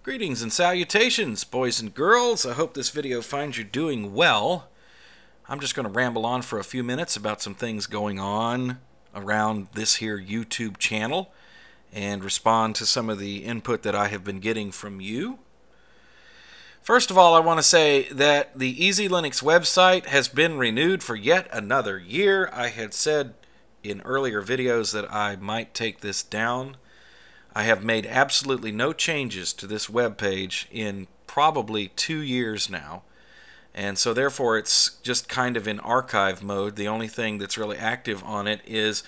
Greetings and salutations, boys and girls. I hope this video finds you doing well. I'm just going to ramble on for a few minutes about some things going on around this here YouTube channel and respond to some of the input that I have been getting from you. First of all, I want to say that the EasyLinux website has been renewed for yet another year. I had said in earlier videos that I might take this down. I have made absolutely no changes to this web page in probably 2 years now, and so therefore it's just kind of in archive mode. The only thing that's really active on it is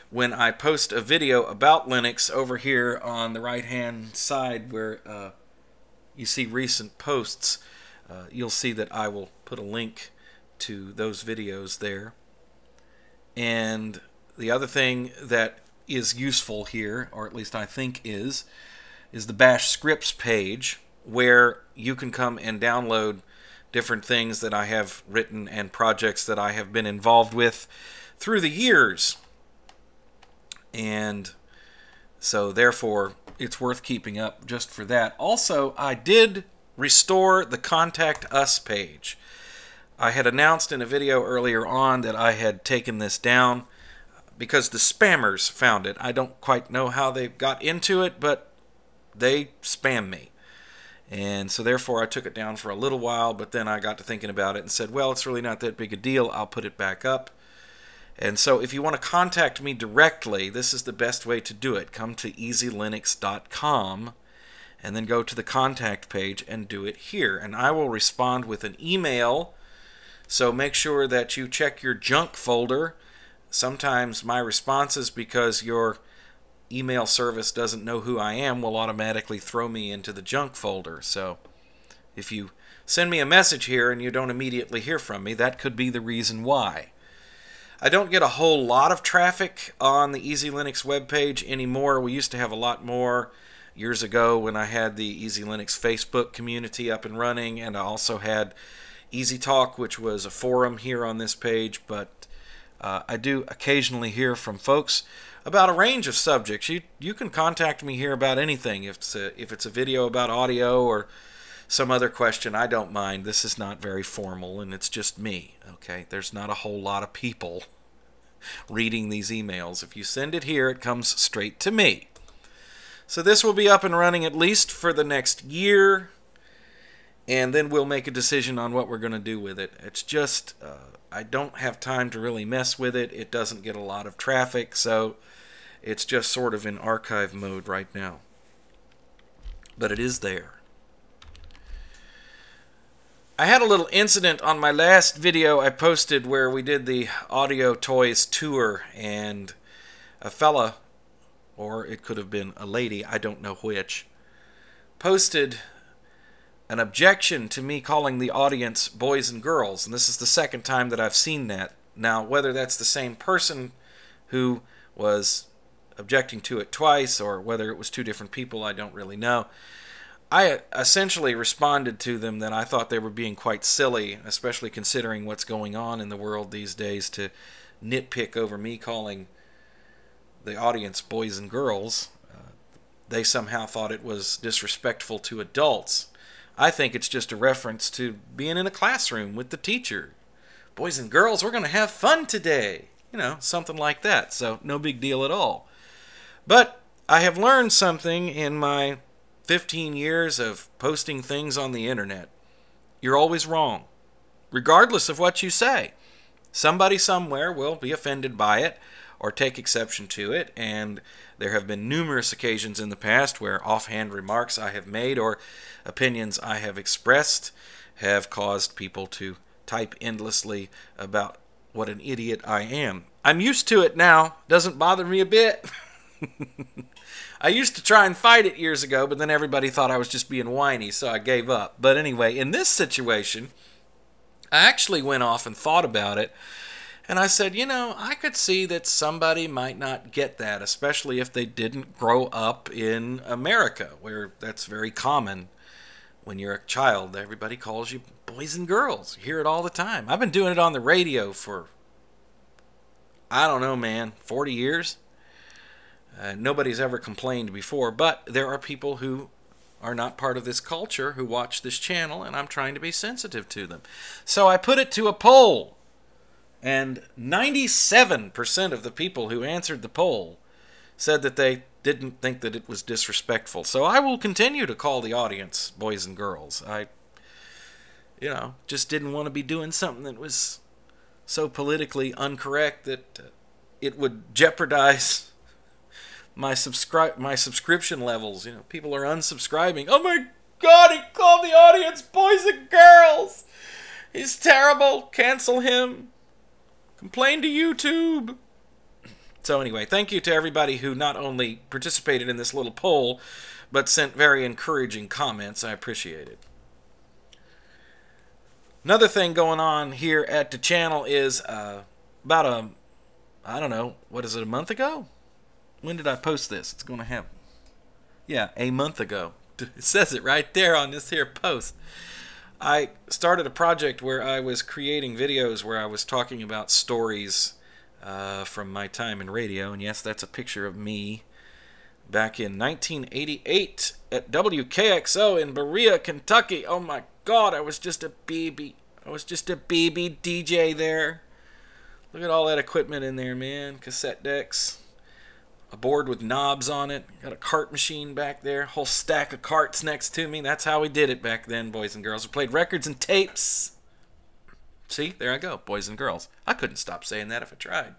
when I post a video about Linux over here on the right hand side where you see recent posts. You'll see that I will put a link to those videos there. And the other thing that is useful here, or at least I think is the bash scripts page, where you can come and download different things that I have written and projects that I have been involved with through the years. And so therefore it's worth keeping up just for that. Also, I did restore the Contact Us page. I had announced in a video earlier on that I had taken this down because the spammers found it. I don't quite know how they got into it, but they spam me. And so therefore I took it down for a little while, but then I got to thinking about it and said, well, it's really not that big a deal. I'll put it back up. And so if you want to contact me directly, this is the best way to do it. Come to easylinux.com and then go to the contact page and do it here. And I will respond with an email. So make sure that you check your junk folder. Sometimes my responses, because your email service doesn't know who I am, will automatically throw me into the junk folder. So if you send me a message here and you don't immediately hear from me, that could be the reason why. I don't get a whole lot of traffic on the EasyLinux webpage anymore. We used to have a lot more years ago when I had the EasyLinux Facebook community up and running, and I also had EasyTalk, which was a forum here on this page, but I do occasionally hear from folks about a range of subjects. You can contact me here about anything. If it's a video about audio or some other question, I don't mind. This is not very formal, and it's just me. Okay, there's not a whole lot of people reading these emails. If you send it here, it comes straight to me. So this will be up and running at least for the next year, and then we'll make a decision on what we're going to do with it. It's just I don't have time to really mess with it. It doesn't get a lot of traffic, so it's just sort of in archive mode right now. But it is there. I had a little incident on my last video I posted where we did the Audio Toys tour, and a fella, or it could have been a lady, I don't know which, posted an objection to me calling the audience boys and girls, and this is the second time that I've seen that. Now, whether that's the same person who was objecting to it twice or whether it was two different people, I don't really know. I essentially responded to them that I thought they were being quite silly, especially considering what's going on in the world these days, to nitpick over me calling the audience boys and girls. They somehow thought it was disrespectful to adults. I think it's just a reference to being in a classroom with the teacher. Boys and girls, we're going to have fun today. You know, something like that. So no big deal at all. But I have learned something in my 15 years of posting things on the internet. You're always wrong, regardless of what you say. Somebody somewhere will be offended by it or take exception to it, and there have been numerous occasions in the past where offhand remarks I have made or opinions I have expressed have caused people to type endlessly about what an idiot I am. I'm used to it now. Doesn't bother me a bit. I used to try and fight it years ago, but then everybody thought I was just being whiny, so I gave up. But anyway, in this situation, I actually went off and thought about it, and I said, you know, I could see that somebody might not get that, especially if they didn't grow up in America, where that's very common. When you're a child, everybody calls you boys and girls. You hear it all the time. I've been doing it on the radio for, I don't know, man, 40 years. Nobody's ever complained before, but there are people who are not part of this culture who watch this channel, and I'm trying to be sensitive to them. So I put it to a poll, and 97% of the people who answered the poll said that they didn't think that it was disrespectful. So I will continue to call the audience boys and girls. I, just didn't want to be doing something that was so politically incorrect that it would jeopardize my subscription levels. People are unsubscribing. Oh my God, he called the audience boys and girls. He's terrible. Cancel him. Complain to YouTube. So anyway, thank you to everybody who not only participated in this little poll, but sent very encouraging comments. I appreciate it. Another thing going on here at the channel is about I don't know, what is it, a month ago? When did I post this? It's going to happen. Yeah, a month ago. It says it right there on this here post. I started a project where I was creating videos where I was talking about stories from my time in radio. And yes, that's a picture of me back in 1988 at WKXO in Berea, Kentucky. Oh my God, I was just a baby. I was just a baby DJ there. Look at all that equipment in there, man. Cassette decks. A board with knobs on it. Got a cart machine back there. Whole stack of carts next to me. That's how we did it back then, boys and girls. We played records and tapes. See, there I go, boys and girls. I couldn't stop saying that if I tried.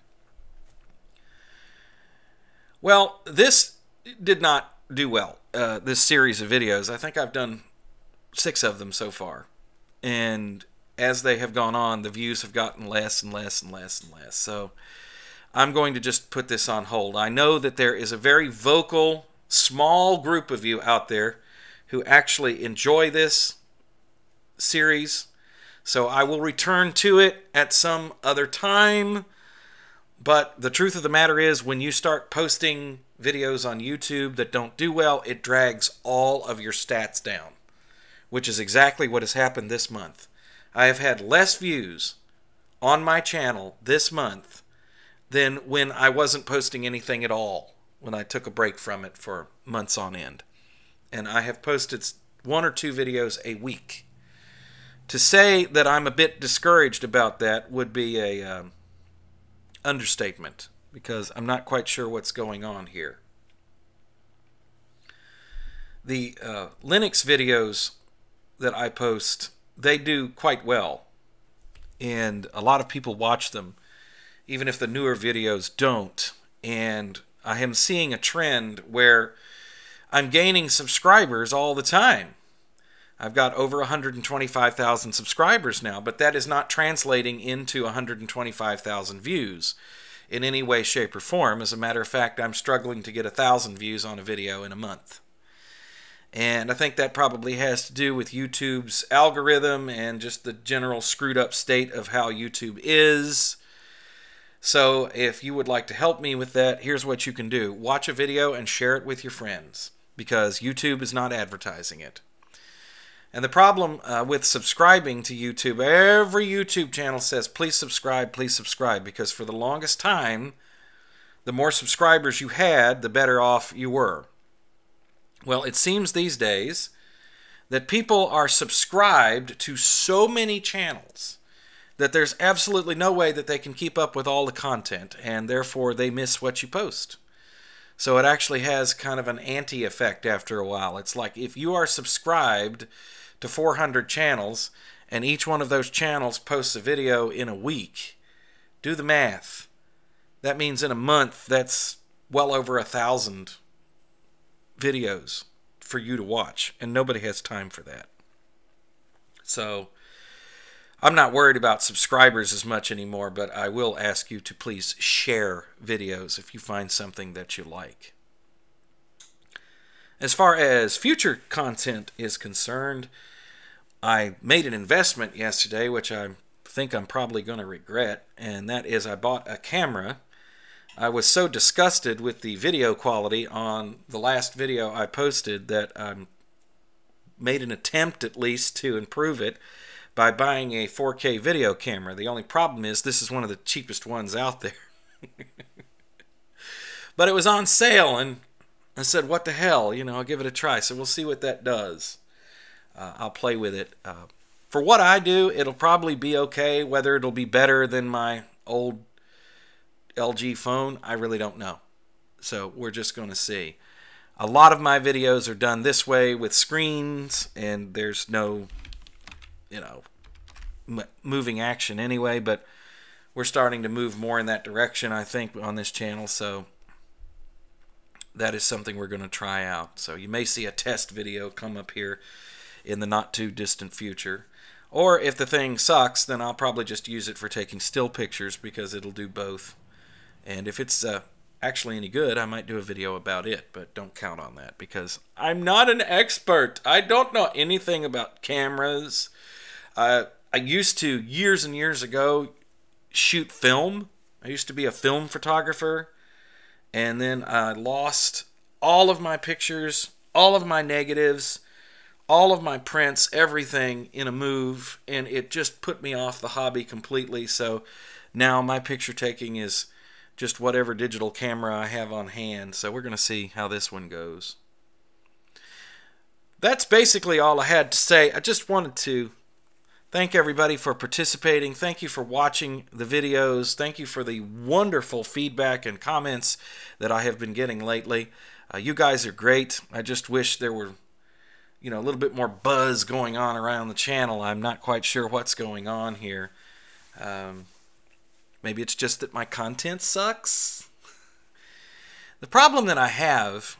Well, this did not do well, this series of videos. I think I've done 6 of them so far. And as they have gone on, the views have gotten less and less and less and less. So I'm going to just put this on hold. I know that there is a very vocal, small group of you out there who actually enjoy this series. So I will return to it at some other time. But the truth of the matter is, when you start posting videos on YouTube that don't do well, it drags all of your stats down, which is exactly what has happened this month. I have had less views on my channel this month than when I wasn't posting anything at all, when I took a break from it for months on end. And I have posted 1 or 2 videos a week. To say that I'm a bit discouraged about that would be a understatement, because I'm not quite sure what's going on here. The Linux videos that I post, they do quite well, and a lot of people watch them, even if the newer videos don't. And I am seeing a trend where I'm gaining subscribers all the time. I've got over 125,000 subscribers now, but that is not translating into 125,000 views in any way, shape, or form. As a matter of fact, I'm struggling to get 1,000 views on a video in a month. And I think that probably has to do with YouTube's algorithm and just the general screwed up state of how YouTube is. So if you would like to help me with that, here's what you can do. Watch a video and share it with your friends, because YouTube is not advertising it. And the problem with subscribing to YouTube, every YouTube channel says, please subscribe, because for the longest time, the more subscribers you had, the better off you were. Well, it seems these days that people are subscribed to so many channels that there's absolutely no way that they can keep up with all the content, and therefore they miss what you post. So it actually has kind of an anti-effect after a while. It's like if you are subscribed to 400 channels, and each one of those channels posts a video in a week, do the math. That means in a month, that's well over 1,000 videos for you to watch, and nobody has time for that. So I'm not worried about subscribers as much anymore, but I will ask you to please share videos if you find something that you like. As far as future content is concerned, I made an investment yesterday, which I think I'm probably going to regret, and that is I bought a camera. I was so disgusted with the video quality on the last video I posted that I made an attempt at least to improve it by buying a 4K video camera. The only problem is this is one of the cheapest ones out there. But it was on sale, and I said, what the hell? You know, I'll give it a try. So we'll see what that does. I'll play with it. For what I do, it'll probably be okay. Whether it'll be better than my old LG phone, I really don't know. So we're just going to see. A lot of my videos are done this way with screens, and there's no, you know, moving action anyway, but we're starting to move more in that direction, I think, on this channel, so that is something we're going to try out. So you may see a test video come up here in the not too distant future. Or if the thing sucks, then I'll probably just use it for taking still pictures, because it'll do both. And if it's actually any good, I might do a video about it, but don't count on that, because I'm not an expert. I don't know anything about cameras. I used to, years and years ago, shoot film. I used to be a film photographer, and then I lost all of my pictures, all of my negatives, all of my prints, everything in a move, and it just put me off the hobby completely. So now my picture taking is just whatever digital camera I have on hand. So we're going to see how this one goes. That's basically all I had to say. I just wanted to thank everybody for participating. Thank you for watching the videos. Thank you for the wonderful feedback and comments that I have been getting lately. You guys are great. I just wish there were, you know, a little bit more buzz going on around the channel. I'm not quite sure what's going on here. Maybe it's just that my content sucks. The problem that I have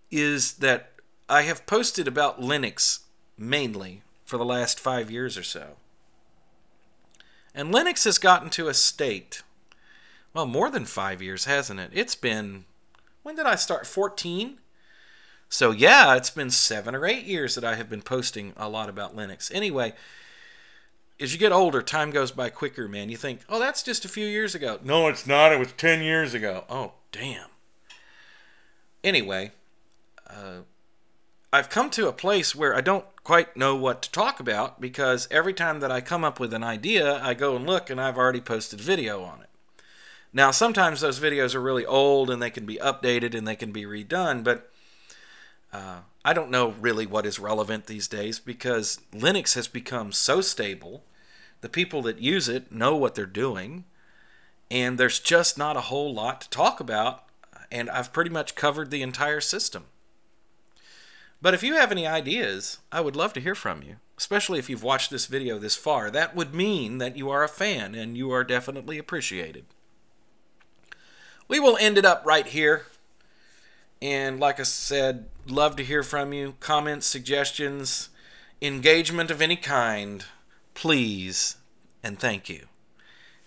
is that I have posted about Linux mainly for the last 5 years or so. And Linux has gotten to a state, well, more than 5 years, hasn't it? It's been, when did I start? 14? So yeah, it's been 7 or 8 years that I have been posting a lot about Linux. Anyway, as you get older, time goes by quicker, man. You think, oh, that's just a few years ago. No, it's not. It was 10 years ago. Oh, damn. Anyway, I've come to a place where I don't quite know what to talk about, because every time that I come up with an idea, I go and look, and I've already posted video on it. Now, sometimes those videos are really old, and they can be updated, and they can be redone, but I don't know really what is relevant these days, because Linux has become so stable. The people that use it know what they're doing, and there's just not a whole lot to talk about, and I've pretty much covered the entire system. But if you have any ideas, I would love to hear from you, especially if you've watched this video this far. That would mean that you are a fan, and you are definitely appreciated. We will end it up right here. And like I said, love to hear from you. Comments, suggestions, engagement of any kind. Please and thank you.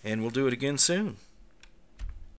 And we'll do it again soon.